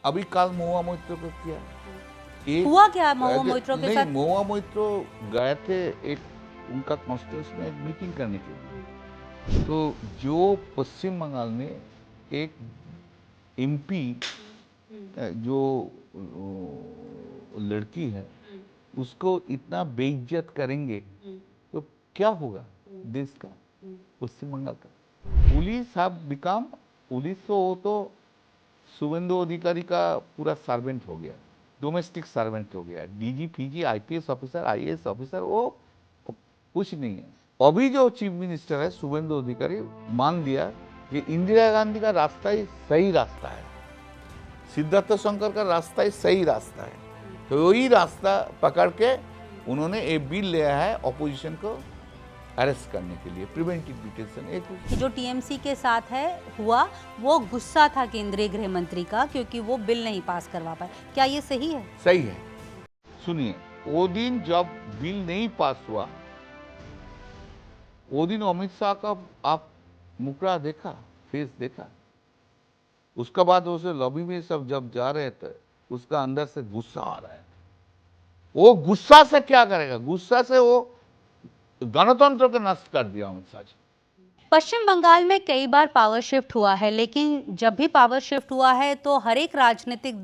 अभी कल महुआ मोइत्रो को किया। एक हुआ क्या महुआ मोइत्रो के साथ? नहीं, महुआ मोइत्रो गए थे एक उनका कॉन्स्टिट्यूंसी में मीटिंग करने के लिए। तो जो पश्चिम बंगाल में एक एमपी जो लड़की है उसको इतना बेइज्जत करेंगे तो क्या होगा देश का, पश्चिम बंगाल का? पुलिस हैव बिकम, पुलिस तो शुभेंदु अधिकारी का पूरा सर्वेंट हो गया, डोमेस्टिक सर्वेंट हो गया। DG Fiji IPS officer IAS officer वो कुछ नहीं है। अभी जो चीफ मिनिस्टर है शुभेंदु अधिकारी मान लिया कि इंदिरा गांधी का रास्ता ही सही रास्ता है, सिद्धार्थ शंकर का रास्ता ही सही रास्ता है। तो वही रास्ता पकड़ के उन्होंने एक बिल लिया है ऑपोजिशन को अरेस्ट करने के लिए, प्रिवेंटिव डिटेंशन। एक जो टीएमसी के साथ है हुआ, वो गुस्सा था केंद्रीय गृह मंत्री का क्योंकि वो बिल नहीं पास करवा पाए। क्या ये सही है? सही है। सुनिए, वो दिन जब बिल नहीं पास हुआ, वो दिन अमित शाह का आप मुखड़ा देखा, फेस देखा। उसके बाद उसे लॉबी में सब जब जा रहे थे, उसका अंदर से गुस्सा आ रहा है। वो गुस्सा से क्या करेगा? गुस्सा से वो गणतंत्र को नष्ट कर दिया अमित शाह जी। पश्चिम बंगाल में कई बार पावर शिफ्ट हुआ है, लेकिन जब भी पावर शिफ्ट हुआ है तो हर एक राजनीतिक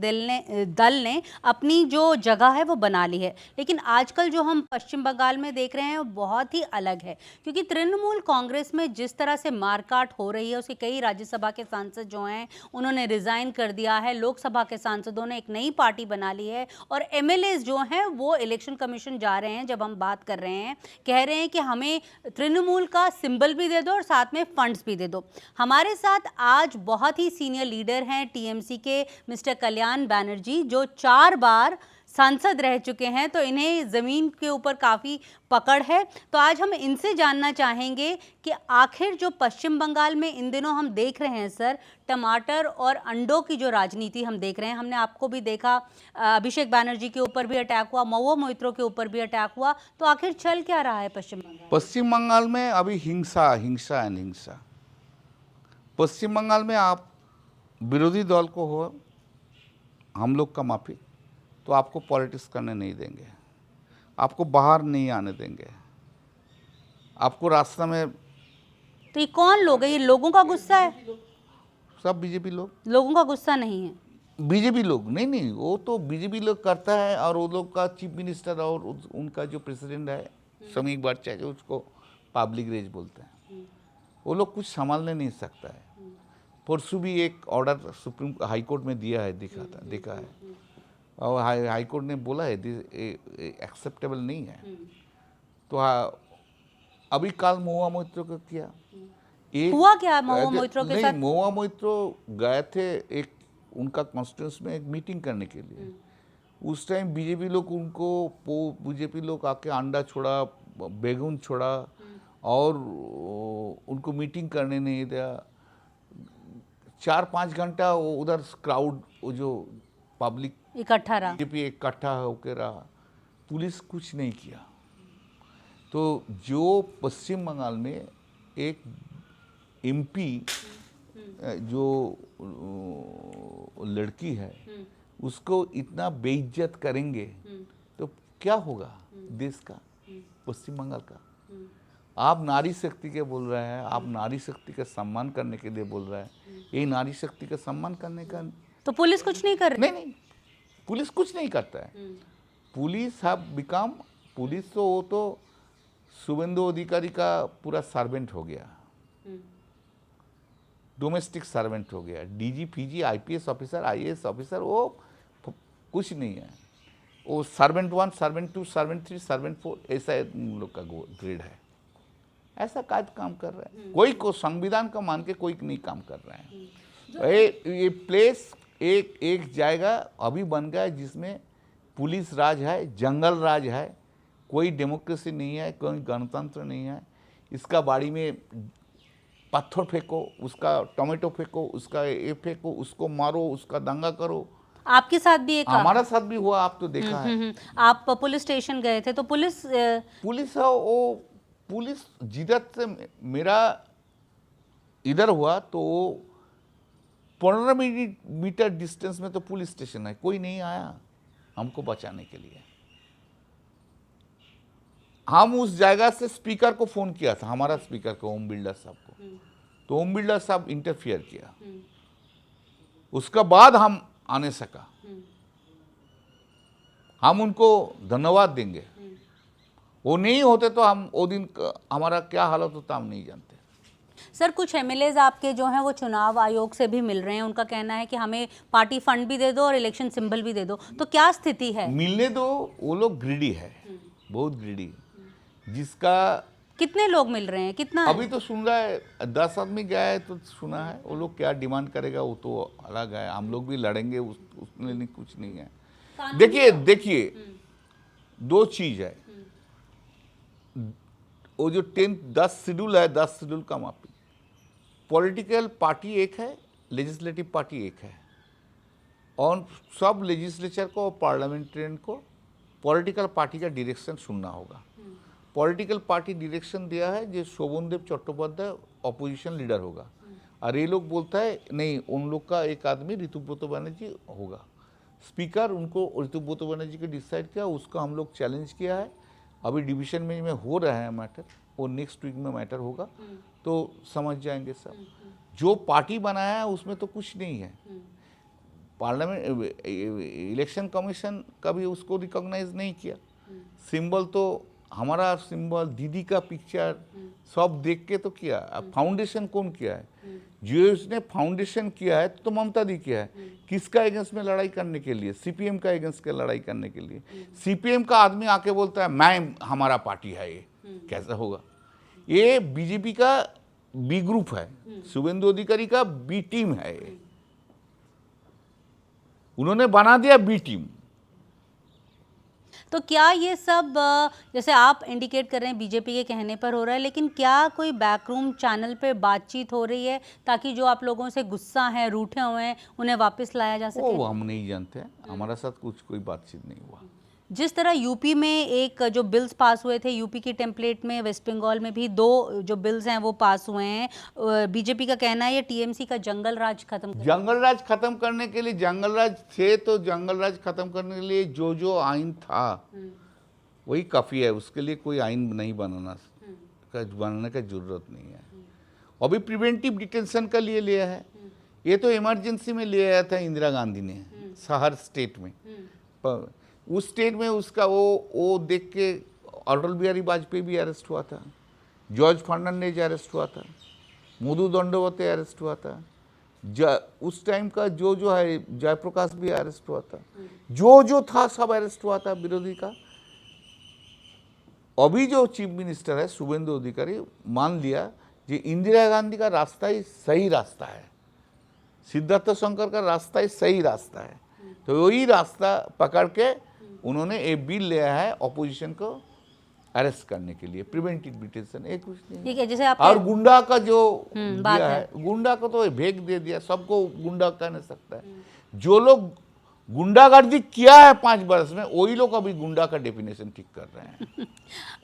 दल ने अपनी जो जगह है वो बना ली है। लेकिन आजकल जो हम पश्चिम बंगाल में देख रहे हैं वो बहुत ही अलग है, क्योंकि तृणमूल कांग्रेस में जिस तरह से मारकाट हो रही है, उसके कई राज्यसभा के सांसद जो हैं उन्होंने रिजाइन कर दिया है, लोकसभा के सांसदों ने एक नई पार्टी बना ली है और एमएलएज जो हैं वो इलेक्शन कमीशन जा रहे हैं। जब हम बात कर रहे हैं, कह रहे हैं कि हमें तृणमूल का सिंबल भी दे दो और साथ में फंड्स भी दे दो। हमारे साथ आज बहुत ही सीनियर लीडर हैं टीएमसी के मिस्टर कल्याण बनर्जी, जो 4 बार सांसद रह चुके हैं, तो इन्हें ज़मीन के ऊपर काफ़ी पकड़ है। तो आज हम इनसे जानना चाहेंगे कि आखिर जो पश्चिम बंगाल में इन दिनों हम देख रहे हैं सर, टमाटर और अंडों की जो राजनीति हम देख रहे हैं, हमने आपको भी देखा, अभिषेक बनर्जी के ऊपर भी अटैक हुआ, महुआ मोइत्रो के ऊपर भी अटैक हुआ, तो आखिर चल क्या रहा है पश्चिम बंगाल? पश्चिम बंगाल में अभी हिंसा हिंसा एंड हिंसा। पश्चिम बंगाल में आप विरोधी दल को हो, हम लोग का माफी, तो आपको पॉलिटिक्स करने नहीं देंगे, आपको बाहर नहीं आने देंगे, आपको रास्ता में। तो ये कौन लोग है? ये लोगों का गुस्सा है? सब बीजेपी लोग। लोगों का गुस्सा नहीं है? बीजेपी लोग नहीं, वो तो बीजेपी लोग करता है, और वो लोग का चीफ मिनिस्टर और उनका जो प्रेसिडेंट है समीक भट्टाचार्य, उसको पब्लिक रेज बोलते हैं। वो लोग कुछ संभालने नहीं सकता है। परसों भी एक ऑर्डर सुप्रीम हाई कोर्ट में दिया है, देखा है, और हाई कोर्ट ने बोला है एक्सेप्टेबल नहीं है। तो अभी कल महुआ मोइत्रो को किया। हुआ क्या महुआ मोइत्रो के साथ? महुआ मोइत्रो गए थे एक उनका कॉन्स्टिट्यूंसी में एक मीटिंग करने के लिए। उस टाइम बीजेपी लोग आके अंडा छोड़ा, बैगन छोड़ा, और उनको मीटिंग करने नहीं दिया। 4-5 घंटा वो उधर क्राउड, वो जो पब्लिक इकट्ठा रहा, बीजेपी इकट्ठा होकर रहा, पुलिस कुछ नहीं किया। तो जो पश्चिम बंगाल में एक एमपी जो लड़की है उसको इतना बेइज्जत करेंगे तो क्या होगा देश का, पश्चिम बंगाल का? आप नारी शक्ति के बोल रहे हैं, आप नारी शक्ति का सम्मान करने के लिए बोल रहे हैं। ये नारी शक्ति का सम्मान करने का तो पुलिस कुछ नहीं कर रही? नहीं, पुलिस कुछ नहीं करता है। पुलिस हैव बिकम, पुलिस तो वो तो शुभेंदु अधिकारी का पूरा सर्वेंट हो गया, डोमेस्टिक सर्वेंट हो गया। DG Fiji IPS officer IAS officer वो कुछ नहीं है। वो सर्वेंट 1, सर्वेंट 2, सर्वेंट 3, सर्वेंट 4, ऐसा उन लोग का ग्रेड है। ऐसा काम कर रहे हैं। कोई को संविधान का मान के कोई नहीं काम कर रहे हैं। ये प्लेस एक जाएगा अभी बन गया जिसमें पुलिस राज है, जंगल राज है, कोई डेमोक्रेसी नहीं है, कोई गणतंत्र नहीं है। इसका बाड़ी में पत्थर फेंको, उसका टमाटो फेंको, उसका ये फेंको, उसको मारो, उसका दंगा करो। आपके साथ भी एक, हमारा साथ भी हुआ, आप तो देखा है। आप पुलिस स्टेशन गए थे, तो पुलिस है वो पुलिस जिधर से मेरा इधर हुआ तो 15 मीटर डिस्टेंस में तो पुलिस स्टेशन है, कोई नहीं आया हमको बचाने के लिए। हम उस जगह से स्पीकर को फोन किया था, हमारा स्पीकर को, ओम बिरला साहब को, तो ओम बिरला साहब इंटरफियर किया, उसका बाद हम आने सका। हम उनको धन्यवाद देंगे, वो नहीं होते तो हम वो दिन हमारा क्या हालत होता हम नहीं जानते। सर कुछ एमएलएज आपके जो हैं वो चुनाव आयोग से भी मिल रहे हैं, उनका कहना है कि हमें पार्टी फंड भी दे दो और इलेक्शन सिंबल भी दे दो, तो क्या स्थिति है? मिलने दो, वो लोग ग्रीडी है, बहुत ग्रीडी। जिसका कितने लोग मिल रहे हैं, कितना अभी तो सुन रहा है 10 आदमी गया है तो सुना है, वो लोग क्या डिमांड करेगा वो तो अलग है, हम लोग भी लड़ेंगे, उसमें नहीं कुछ नहीं है। देखिए दो चीज है, वो जो 10 शेड्यूल है, 10 शेड्यूल का माफी, पॉलिटिकल पार्टी एक है, लेजिस्लेटिव पार्टी एक है, और सब लेजिस्लेचर को और पार्लियामेंटेरियन को पॉलिटिकल पार्टी का डायरेक्शन सुनना होगा। पॉलिटिकल पार्टी डायरेक्शन दिया है जो शोभनदेव चट्टोपाध्याय अपोजिशन लीडर होगा, और ये लोग बोलता है नहीं, उन लोग का एक आदमी ऋतुव्रत बनर्जी होगा। स्पीकर उनको ऋतुव्रत बनर्जी को डिसाइड किया, उसका हम लोग चैलेंज किया है। अभी डिवीजन में हो रहा है मैटर, वो नेक्स्ट वीक में मैटर होगा तो समझ जाएंगे सब। जो पार्टी बनाया है उसमें तो कुछ नहीं है, पार्लियामेंट इलेक्शन कमीशन कभी उसको रिकॉग्नाइज नहीं किया। सिंबल तो हमारा सिंबल, दीदी का पिक्चर सब देख के तो किया। अब फाउंडेशन कौन किया है? जो उसने फाउंडेशन किया है तो ममता दी किया है। किसका अगेंस्ट में लड़ाई करने के लिए? सीपीएम का अगेंस्ट के लड़ाई करने के लिए। सीपीएम का आदमी आके बोलता है मैं, हमारा पार्टी है, ये कैसा होगा? ये बीजेपी का बी ग्रुप है, शुभेंदु अधिकारी का बी टीम है, ये उन्होंने बना दिया बी टीम। तो क्या ये सब जैसे आप इंडिकेट कर रहे हैं बीजेपी के कहने पर हो रहा है, लेकिन क्या कोई बैकरूम चैनल पे बातचीत हो रही है ताकि जो आप लोगों से गुस्सा है, रूठे हुए हैं, उन्हें वापस लाया जा सके? वो हम नहीं जानते, हमारा साथ कोई बातचीत नहीं हुआ। जिस तरह यूपी में एक जो बिल्स पास हुए थे, यूपी की टेम्पलेट में, वेस्ट बंगाल में भी 2 जो बिल्स हैं वो पास हुए हैं। बीजेपी का कहना है ये टीएमसी का जंगल राज खत्म करने के लिए, जंगल राज थे तो जंगल राज खत्म करने के लिए जो आइन था वही काफ़ी है, उसके लिए कोई आइन नहीं बनाने का जरूरत नहीं है। अभी प्रिवेंटिव डिटेंशन का लिए लिया है, ये तो इमरजेंसी में ले आया था इंदिरा गांधी ने, हर स्टेट में। उस स्टेट में उसका वो देख के अटल बिहारी वाजपेयी भी अरेस्ट हुआ था, जॉर्ज फर्नांडिस अरेस्ट हुआ था, मधु दंडवते अरेस्ट हुआ था, उस टाइम का जो है जयप्रकाश भी अरेस्ट हुआ था, जो था सब अरेस्ट हुआ था विरोधी का। अभी जो चीफ मिनिस्टर है शुभेंदु अधिकारी मान लिया कि इंदिरा गांधी का रास्ता ही सही रास्ता है, सिद्धार्थ शंकर का रास्ता ही सही रास्ता है, तो वही रास्ता पकड़ के उन्होंने एक बिल लिया है अपोजिशन को अरेस्ट करने के लिए, प्रिवेंटिव डिटेंशन। एक कुछ नहीं, ठीक है, जैसे आप और गुंडा का जो दिया है, गुंडा को तो भेग दे दिया, सबको गुंडा कह नहीं सकता है। जो लोग गुंडागर्दी किया है 5 वर्ष में, वही लोग अभी गुंडा का डेफिनेशन ठीक कर रहे हैं।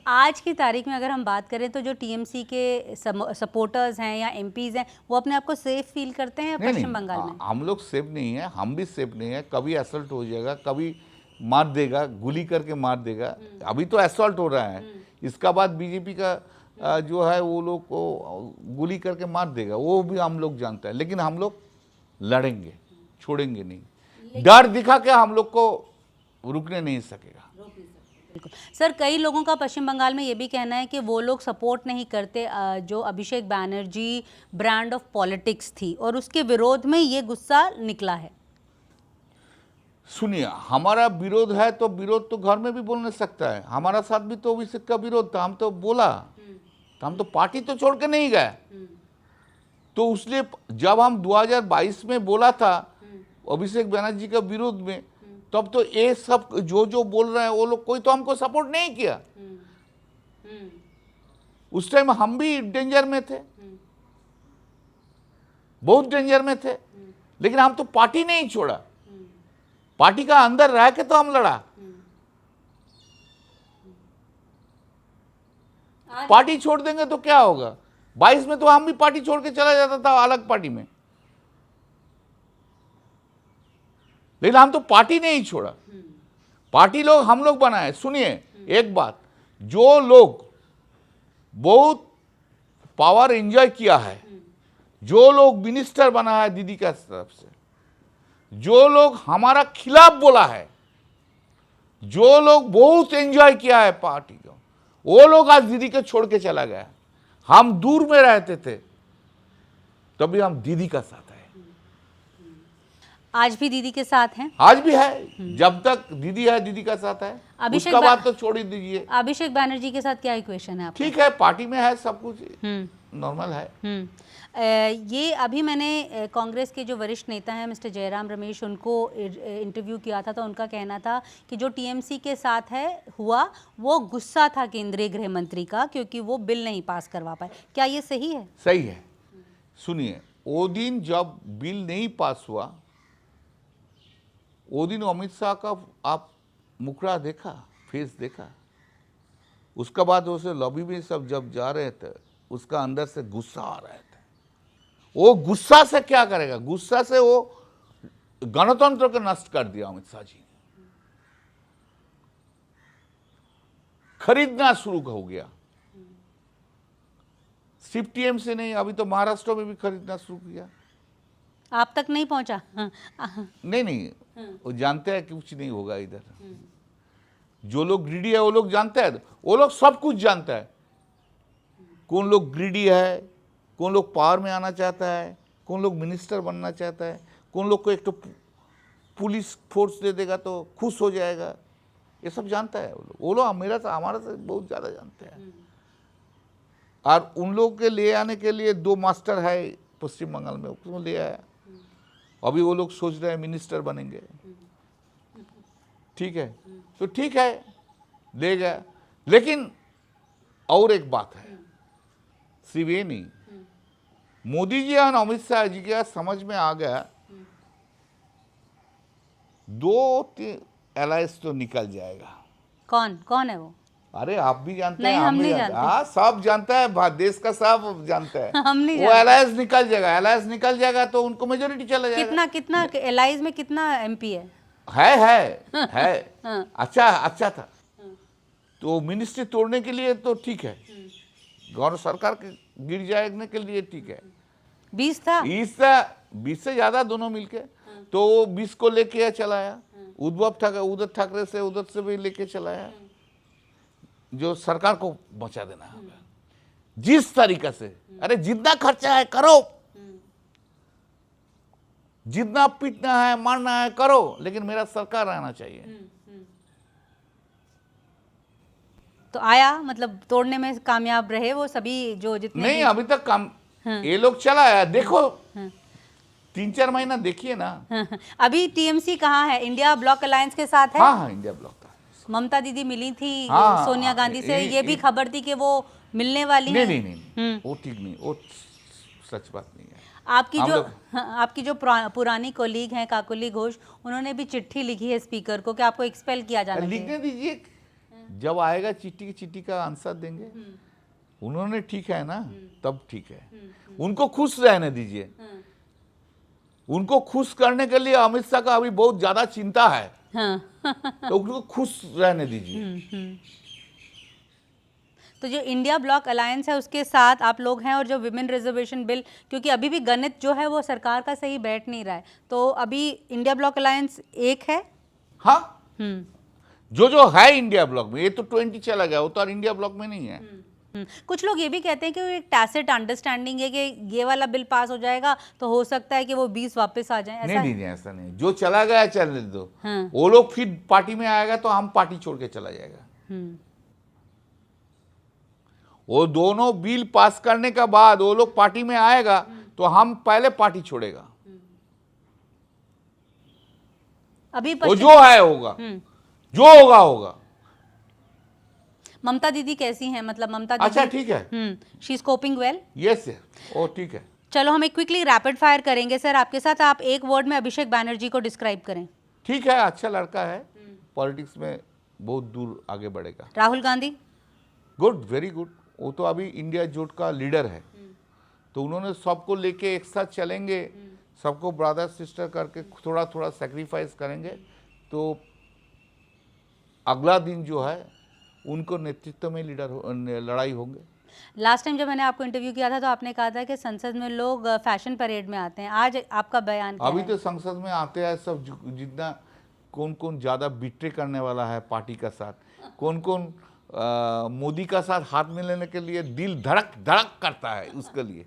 आज की तारीख में अगर हम बात करें तो जो टीएमसी के सपोर्टर्स हैं या एमपीज हैं, वो अपने आप को सेफ फील करते हैं पश्चिम बंगाल में? हम लोग सेफ नहीं है, हम भी सेफ नहीं है। कभी असल्ट हो जाएगा, कभी मार देगा, गोली करके मार देगा। अभी तो असल्ट हो रहा है, इसका बाद बीजेपी का जो है वो लोग को गोली करके मार देगा, वो भी हम लोग जानते हैं। लेकिन हम लोग लड़ेंगे, छोड़ेंगे नहीं। डर दिखा के हम लोग को रुकने नहीं सकेगा। सर, कई लोगों का पश्चिम बंगाल में ये भी कहना है कि वो लोग सपोर्ट नहीं करते जो अभिषेक बैनर्जी ब्रांड ऑफ पॉलिटिक्स थी, और उसके विरोध में ये गुस्सा निकला है। सुनिए, हमारा विरोध है तो विरोध तो घर में भी बोल नहीं सकता है। हमारा साथ भी तो अभिषेक का विरोध था, हम तो बोला, तो हम तो पार्टी तो छोड़ के नहीं गए। तो उसलिए जब हम 2022 में बोला था अभिषेक बनर्जी का विरोध में, तब तो ये सब जो बोल रहे हैं वो लोग, कोई तो हमको सपोर्ट नहीं किया। उस टाइम हम भी डेंजर में थे, बहुत डेंजर में थे, लेकिन हम तो पार्टी नहीं छोड़ा। पार्टी का अंदर रह के तो हम लड़ा। पार्टी छोड़ देंगे तो क्या होगा? 22 में तो हम भी पार्टी छोड़ के चला जाता था अलग पार्टी में। लेकिन हम तो पार्टी नहीं छोड़ा, पार्टी लोग हम लोग बनाए। सुनिए एक बात, जो लोग बहुत पावर एंजॉय किया है, जो लोग मिनिस्टर बना है दीदी का तरफ से, जो लोग हमारा खिलाफ बोला है, जो लोग बहुत एंजॉय किया है पार्टी को, वो लोग आज दीदी को छोड़ के चला गया। हम दूर में रहते थे तभी हम दीदी का साथ है, आज भी दीदी के साथ हैं। आज भी है, जब तक दीदी है दीदी का साथ है, उसका बात तो छोड़ ही दीजिए। अभिषेक बैनर्जी के साथ क्या इक्वेशन है आपका? ठीक है, पार्टी में है, सब कुछ नॉर्मल है। ये अभी मैंने कांग्रेस के जो वरिष्ठ नेता हैं मिस्टर जयराम रमेश, उनको इंटरव्यू किया था, तो उनका कहना था कि जो टीएमसी के साथ है हुआ वो गुस्सा था केंद्रीय गृह मंत्री का, क्योंकि वो बिल नहीं पास करवा पाए। क्या ये सही है? सही है। सुनिए, वो दिन जब बिल नहीं पास हुआ, वो दिन अमित शाह का आप मुखड़ा देखा, फेस देखा, उसका बाद उसे लॉबी में सब जब जा रहे थे, उसका अंदर से गुस्सा आ रहा था। वो गुस्सा से क्या करेगा, गुस्सा से वो गणतंत्र को नष्ट कर दिया अमित शाह जी ने। खरीदना शुरू हो गया, सिर्फ टीएमसी नहीं, अभी तो महाराष्ट्र में भी खरीदना शुरू किया। आप तक नहीं पहुंचा? नहीं, वो जानते हैं कि कुछ नहीं होगा इधर। जो लोग ग्रीडी है वो लोग जानते हैं, वो लोग सब कुछ जानता है, कौन लोग ग्रीडी है, कौन लोग पावर में आना चाहता है, कौन लोग मिनिस्टर बनना चाहता है, कौन लोग को एक तो पुलिस फोर्स दे देगा तो खुश हो जाएगा, ये सब जानता है वो लोग हमारा से बहुत ज़्यादा जानते हैं। और उन लोगों के ले आने के लिए 2 मास्टर है पश्चिम बंगाल में, उसको ले आया। अभी वो लोग सोच रहे हैं मिनिस्टर बनेंगे, ठीक है, तो ठीक है, ले गया। लेकिन और एक बात है, सिर्फ ये नहीं, मोदी जी और अमित शाह जी के समझ में आ गया 2-3 अलायंस तो निकल जाएगा। कौन है वो? अरे आप भी जानते नहीं, हैं, हम भी नहीं जानते हैं। जानते। हाँ, सब जानता है, देश का सब जानता है। हम नहीं वो जानते। अलायंस निकल जाएगा, अलायंस निकल जाएगा तो उनको मेजोरिटी चला जाएगा। कितना एलाइज में कितना एमपी है? है। अच्छा था। तो मिनिस्ट्री तोड़ने के लिए तो ठीक है, गौर सरकार के गिर जाने के लिए ठीक है। 20 था, 20 से ज्यादा दोनों मिलके, तो वो 20 को लेके चलाया। उद्धव ठाकरे से उधर से भी लेके चलाया, जो सरकार को बचा देना होगा जिस तरीके से। अरे जितना खर्चा है करो, जितना पीटना है मारना है करो, लेकिन मेरा सरकार रहना चाहिए। तो आया, मतलब तोड़ने में कामयाब रहे वो सभी जो जितने नहीं, अभी तक काम ये लोग चलाया। देखो 3-4 महीना देखिए ना। अभी टीएमसी कहाँ है? इंडिया ब्लॉक अलायंस के साथ है। हाँ, इंडिया ब्लॉक था। ममता दीदी मिली थी हाँ, सोनिया गांधी से, ये भी खबर थी कि वो मिलने वाली हैं। नहीं, वो ठीक नहीं, वो सच बात नहीं है। आपकी जो पुरानी कोलीग हैं काकोली घोष, उन्होंने भी चिट्ठी लिखी है स्पीकर को कि आपको एक्सपेल किया जाना चाहिए। लिखने दीजिए, जब आएगा चिट्ठी का आंसर देंगे। उन्होंने ठीक है ना, तब ठीक है। उनको खुश रहने दीजिए। उनको खुश करने के लिए अमित शाह का अभी बहुत ज्यादा चिंता है। तो उनको खुश रहने दीजिए। तो जो इंडिया ब्लॉक अलायंस है उसके साथ आप लोग हैं, और जो विमेन रिजर्वेशन बिल, क्योंकि अभी भी गणित जो है वो सरकार का सही बैठ नहीं रहा है, तो अभी इंडिया ब्लॉक अलायंस एक है। हाँ, जो है इंडिया ब्लॉक में, ये तो 20 चला गया, वो तो इंडिया ब्लॉक में नहीं है। कुछ लोग ये भी कहते हैं कि एक टैसिट अंडरस्टैंडिंग है कि ये वाला बिल पास हो जाएगा तो हो सकता है कि वो 20 वापस आ जाए। नहीं, ऐसा नहीं। जो चला गया चलने दो। वो लोग फिर पार्टी में आएगा तो हम पार्टी छोड़ के चला जाएगा। वो दोनों बिल पास करने के बाद वो लोग पार्टी में आएगा तो हम पहले पार्टी छोड़ेगा। अभी वो जो है होगा, जो होगा। ममता दीदी कैसी हैं? मतलब ममता दीदी अच्छा, ठीक है, she is coping well. Yes, ओ ठीक है। चलो हम एक क्विकली रैपिड फायर करेंगे सर आपके साथ। आप एक वर्ड में अभिषेक बैनर्जी को डिस्क्राइब करें। ठीक है, अच्छा लड़का है, पॉलिटिक्स में बहुत दूर आगे बढ़ेगा। Rahul Gandhi? Good, very good. वो तो अभी इंडिया जोट का लीडर है, तो उन्होंने सबको लेके एक साथ चलेंगे, सबको ब्रदर सिस्टर करके थोड़ा थोड़ा सेक्रीफाइस करेंगे तो अगला दिन जो है उनको नेतृत्व में लड़ाई होंगे। लास्ट टाइम जब मैंने आपको इंटरव्यू किया था तो आपने कहा था कि संसद में लोग फैशन परेड में आते हैं, आज आपका बयान क्या अभी है? तो संसद में आते हैं सब जितना कौन कौन ज्यादा बिट्रे करने वाला है पार्टी का साथ, कौन कौन मोदी का साथ हाथ मिलाने के लिए दिल धड़क धड़क करता है उसके लिए।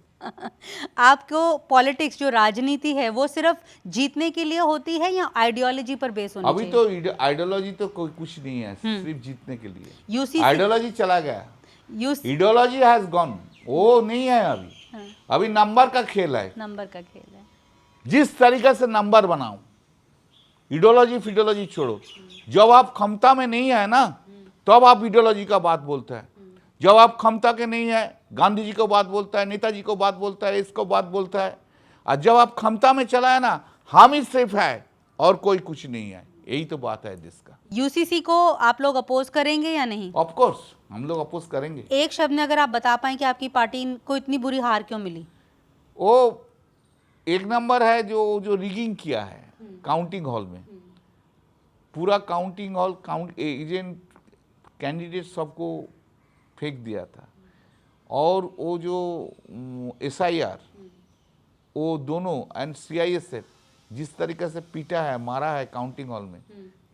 आपको पॉलिटिक्स जो राजनीति है वो सिर्फ जीतने के लिए होती है या आइडियोलॉजी पर बेस होनी अभी चाहिए? तो आइडियोलॉजी तो कोई कुछ नहीं है, सिर्फ जीतने के लिए। यूसीसी आइडियोलॉजी चला गया, आइडियोलॉजी हैज गॉन, वो नहीं है अभी। अभी नंबर का खेल है, नंबर का खेल है। जिस तरीके से नंबर बनाओ, आइडियोलॉजी फिडियोलॉजी छोड़ो। जब आप क्षमता में नहीं है ना तब आप आइडियोलॉजी का बात बोलते हैं, जब आप क्षमता के नहीं है गांधी जी को बात बोलता है, नेताजी को बात बोलता है, इसको बात बोलता है। और जब आप क्षमता में चला है ना हम ही सिर्फ है और कोई कुछ नहीं है, यही तो बात है देश का। यूसीसी को आप लोग अपोज करेंगे या नहीं? ऑफ कोर्स हम लोग अपोज करेंगे। एक शब्द में अगर आप बता पाएं कि आपकी पार्टी को इतनी बुरी हार क्यों मिली? वो एक नंबर है जो रिगिंग किया है काउंटिंग हॉल में, पूरा counting hall count agent candidate सबको फेंक दिया था। और वो जो SIR वो दोनों एंड CISF जिस तरीके से पीटा है, मारा है काउंटिंग हॉल में,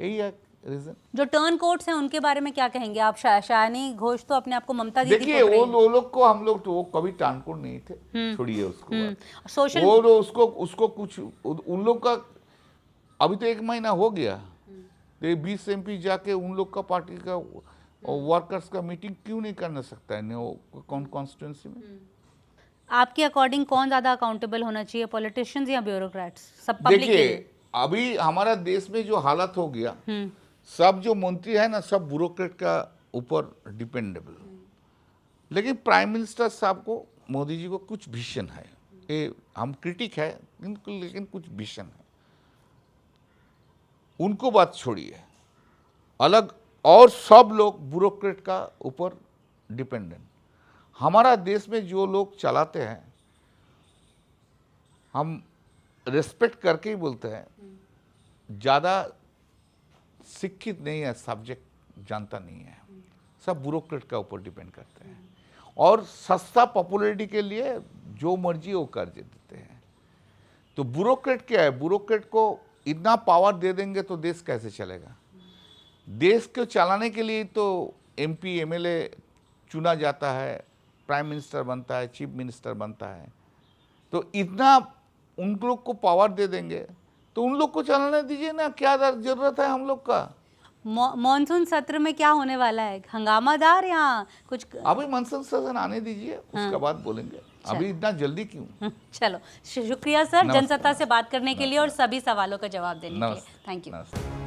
यही है रीजन। जो टर्न कोट्स हैं उनके बारे में क्या कहेंगे आप? शायानी घोष तो अपने आप को ममता दीदी देखिए वो लोग को हम लोग तो वो कभी टानकोट नहीं थे, छोड़िए उसको। सोशल वो उसको कुछ उन लोग का अभी तो 1 महीना हो गया, 20 MP जाके उन लोग का पार्टी का वर्कर्स का मीटिंग क्यों नहीं करना सकता है कॉन्स्टिट्यूंसी में? आपके अकॉर्डिंग कौन ज्यादा अकाउंटेबल होना चाहिए, पॉलिटिशियंस या ब्यूरोक्रेट्स? सब पब्लिक के लिए। देखिए अभी हमारा देश में जो हालत हो गया, सब जो मंत्री है ना सब ब्यूरोक्रेट का ऊपर डिपेंडेबल। लेकिन प्राइम मिनिस्टर साहब को, मोदी जी को कुछ विजन है, ये हम क्रिटिक है लेकिन कुछ विजन है, उनको बात छोड़िए अलग, और सब लोग ब्यूरोक्रेट का ऊपर डिपेंडेंट। हमारा देश में जो लोग चलाते हैं हम रिस्पेक्ट करके ही बोलते हैं, ज़्यादा शिक्षित नहीं है, सब्जेक्ट जानता नहीं है, सब ब्यूरोक्रेट का ऊपर डिपेंड करते हैं और सस्ता पॉपुलैरिटी के लिए जो मर्जी वो कर देते हैं। तो ब्यूरोक्रेट क्या है, ब्यूरोक्रेट को इतना पावर दे देंगे तो देश कैसे चलेगा? देश को चलाने के लिए तो MP MLA चुना जाता है, प्राइम मिनिस्टर बनता है, चीफ मिनिस्टर बनता है, तो इतना उन लोग को पावर दे देंगे तो उन लोग को चलाने दीजिए ना, क्या जरूरत है हम लोग का? मॉनसून सत्र में क्या होने वाला है, हंगामादार या कुछ? अभी मानसून सत्र आने दीजिए, उसके बाद बोलेंगे, अभी इतना जल्दी क्यों? चलो शुक्रिया सर जनसत्ता से बात करने के लिए और सभी सवालों का जवाब देने के लिए। Thank you.